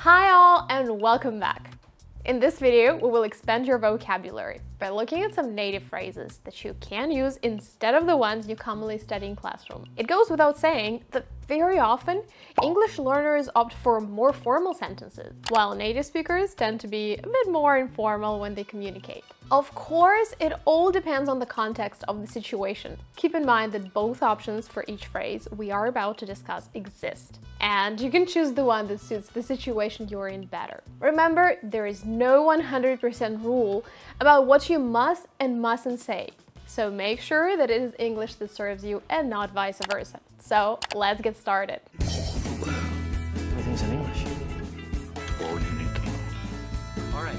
Hi all and welcome back. In this video, we will expand your vocabulary by looking at some native phrases that you can use instead of the ones you commonly study in classroom. It goes without saying that very often, English learners opt for more formal sentences, while native speakers tend to be a bit more informal when they communicate. Of course, it all depends on the context of the situation. Keep in mind that both options for each phrase we are about to discuss exist, and you can choose the one that suits the situation you're in better. Remember, there is no 100% rule about what you must and mustn't say, so make sure that it is English that serves you and not vice versa. So let's get started. Everything's in English. All you need to know. All right,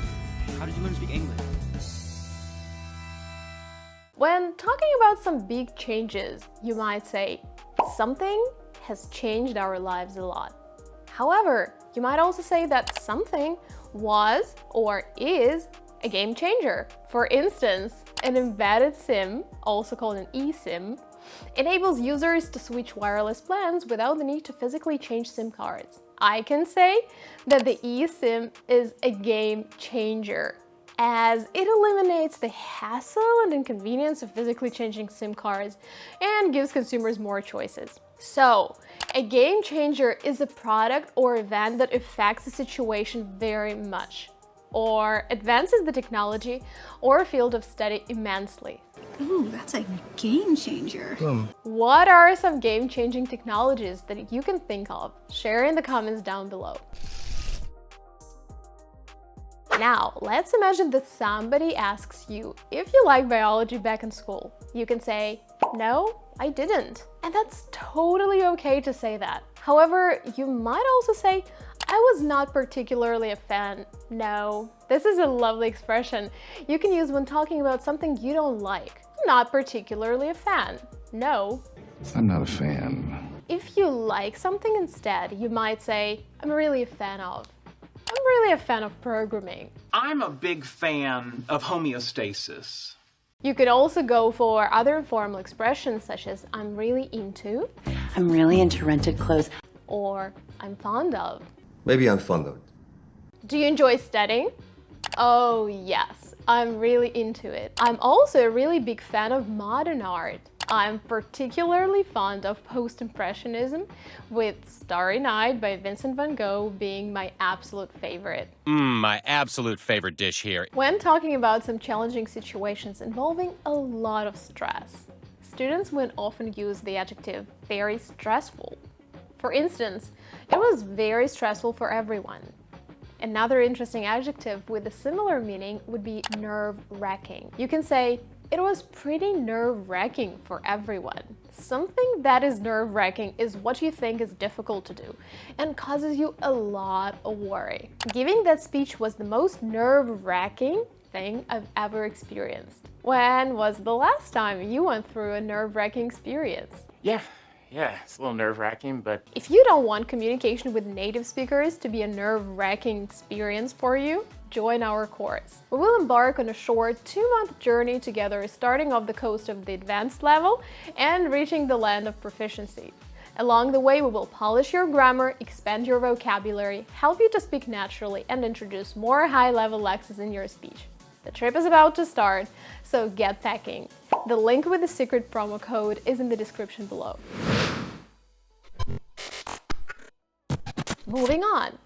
how did you learn to speak English? When talking about some big changes, you might say, something has changed our lives a lot. However, you might also say that something was or is a game changer. For instance, an embedded SIM, also called an eSIM, enables users to switch wireless plans without the need to physically change SIM cards. I can say that the eSIM is a game changer, as it eliminates the hassle and inconvenience of physically changing SIM cards and gives consumers more choices. So, a game changer is a product or event that affects the situation very much, or advances the technology or field of study immensely. Ooh, that's a game changer. What are some game-changing technologies that you can think of? Share in the comments down below. Now, let's imagine that somebody asks you if you like biology back in school. You can say, no, I didn't. And that's totally okay to say that. However, you might also say, I was not particularly a fan. No, this is a lovely expression you can use when talking about something you don't like. Not particularly a fan. No. I'm not a fan. If you like something instead, you might say, I'm really a fan of. I'm really a fan of programming. I'm a big fan of homeostasis. You could also go for other informal expressions such as I'm really into, I'm really into rented clothes. or I'm fond of. Maybe I'm fond of it. Do you enjoy studying? Oh yes, I'm really into it. I'm also a really big fan of modern art. I'm particularly fond of post-impressionism, with Starry Night by Vincent van Gogh being my absolute favorite. My absolute favorite dish here. When talking about some challenging situations involving a lot of stress, students will often use the adjective very stressful. For instance, it was very stressful for everyone. Another interesting adjective with a similar meaning would be nerve-wracking. You can say, it was pretty nerve-wracking for everyone. Something that is nerve-wracking is what you think is difficult to do and causes you a lot of worry. Giving that speech was the most nerve-wracking thing I've ever experienced. When was the last time you went through a nerve-wracking experience? Yeah, it's a little nerve-wracking, but If you don't want communication with native speakers to be a nerve-wracking experience for you, join our course. We will embark on a short 2-month journey together, starting off the coast of the advanced level and reaching the land of proficiency. Along the way, we will polish your grammar, expand your vocabulary, help you to speak naturally, and introduce more high-level lexes in your speech. The trip is about to start, so get packing. The link with the secret promo code is in the description below. Moving on.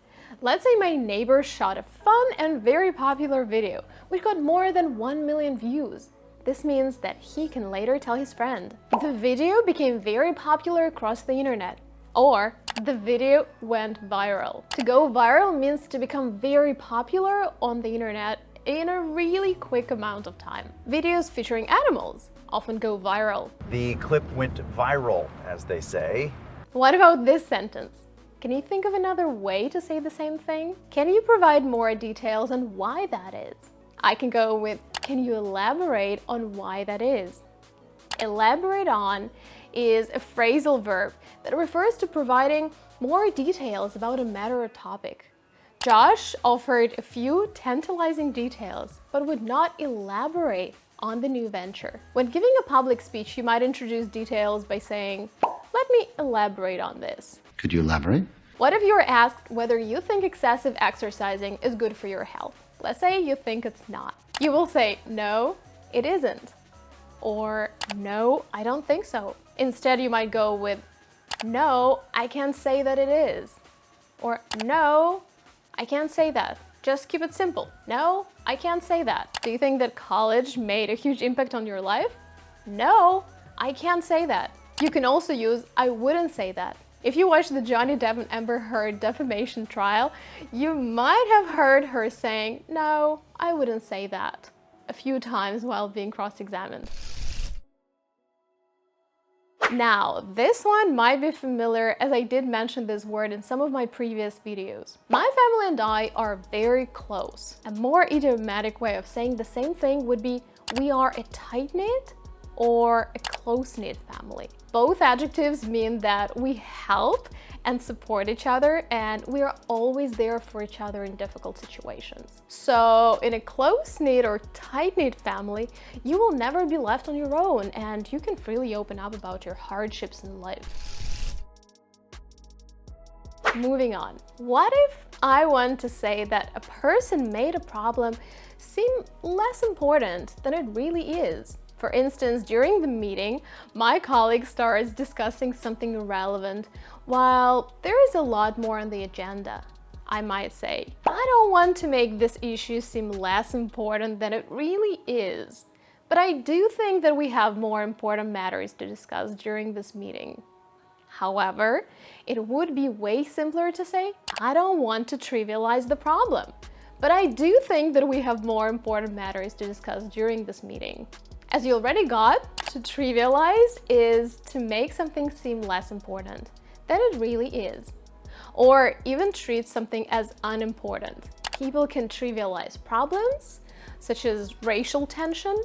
Let's say my neighbor shot a fun and very popular video, which got more than 1 million views. This means that he can later tell his friend. The video became very popular across the internet. Or, the video went viral. To go viral means to become very popular on the internet in a really quick amount of time. Videos featuring animals often go viral. The clip went viral, as they say. What about this sentence? Can you think of another way to say the same thing? Can you provide more details on why that is? I can go with, can you elaborate on why that is? Elaborate on is a phrasal verb that refers to providing more details about a matter or topic. Josh offered a few tantalizing details, but would not elaborate on the new venture. When giving a public speech, you might introduce details by saying, let me elaborate on this. Could you elaborate? What if you were asked whether you think excessive exercising is good for your health? Let's say you think it's not. You will say, no, it isn't. Or, no, I don't think so. Instead, you might go with, no, I can't say that it is. Or, no, I can't say that. Just keep it simple. No, I can't say that. Do you think that college made a huge impact on your life? No, I can't say that. You can also use, I wouldn't say that. If you watched the Johnny Depp and Amber Heard defamation trial, you might have heard her saying, no, I wouldn't say that, a few times while being cross-examined. Now, this one might be familiar as I did mention this word in some of my previous videos. My family and I are very close. A more idiomatic way of saying the same thing would be we are a tight-knit or a close-knit family. Both adjectives mean that we help and support each other, and we are always there for each other in difficult situations. So in a close-knit or tight-knit family, you will never be left on your own, and you can freely open up about your hardships in life. Moving on. What if I want to say that a person made a problem seem less important than it really is? For instance, during the meeting, my colleague starts discussing something irrelevant, while there is a lot more on the agenda. I might say, I don't want to make this issue seem less important than it really is, but I do think that we have more important matters to discuss during this meeting. However, it would be way simpler to say, I don't want to trivialize the problem, but I do think that we have more important matters to discuss during this meeting. As you already got, to trivialize is to make something seem less important than it really is, or even treat something as unimportant. People can trivialize problems, such as racial tension,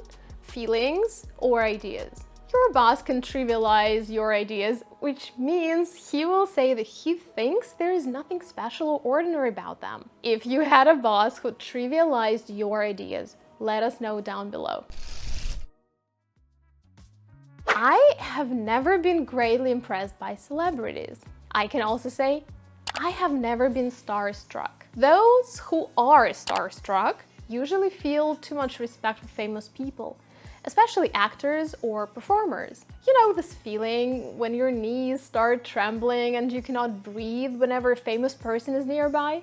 feelings, or ideas. Your boss can trivialize your ideas, which means he will say that he thinks there is nothing special or ordinary about them. If you had a boss who trivialized your ideas, let us know down below. I have never been greatly impressed by celebrities. I can also say, I have never been starstruck. Those who are starstruck usually feel too much respect for famous people, especially actors or performers. You know this feeling when your knees start trembling and you cannot breathe whenever a famous person is nearby?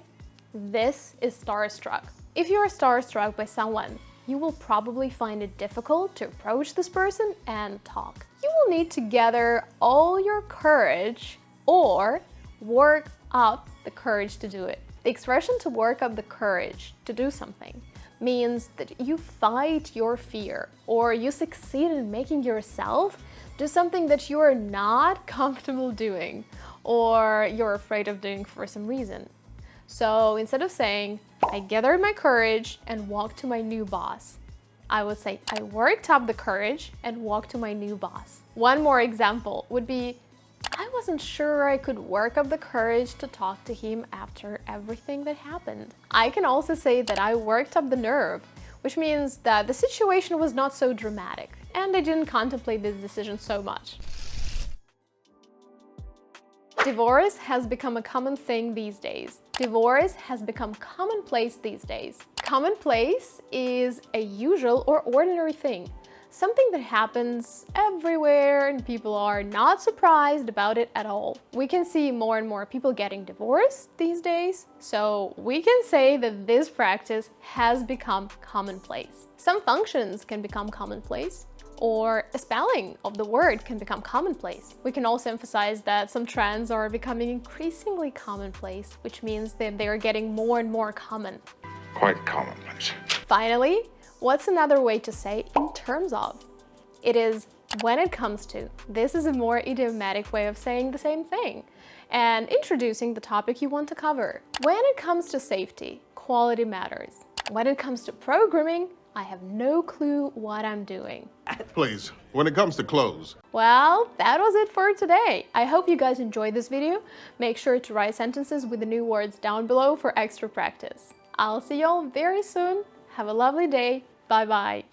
This is starstruck. If you are starstruck by someone, you will probably find it difficult to approach this person and talk. You will need to gather all your courage or work up the courage to do it. The expression to work up the courage to do something means that you fight your fear or you succeed in making yourself do something that you are not comfortable doing or you're afraid of doing for some reason. So instead of saying, I gathered my courage and walked to my new boss, I would say, I worked up the courage and walked to my new boss. One more example would be, I wasn't sure I could work up the courage to talk to him after everything that happened. I can also say that I worked up the nerve, which means that the situation was not so dramatic and I didn't contemplate this decision so much. Divorce has become a common thing these days. Divorce has become commonplace these days. Commonplace is a usual or ordinary thing, something that happens everywhere and people are not surprised about it at all. We can see more and more people getting divorced these days, so we can say that this practice has become commonplace. Some functions can become commonplace, or a spelling of the word can become commonplace. We can also emphasize that some trends are becoming increasingly commonplace, which means that they are getting more and more common. Quite commonplace. Finally, what's another way to say in terms of? It is when it comes to. This is a more idiomatic way of saying the same thing and introducing the topic you want to cover. When it comes to safety, quality matters. When it comes to programming, I have no clue what I'm doing. Please, when it comes to clothes. Well, that was it for today. I hope you guys enjoyed this video. Make sure to write sentences with the new words down below for extra practice. I'll see y'all very soon. Have a lovely day. Bye bye.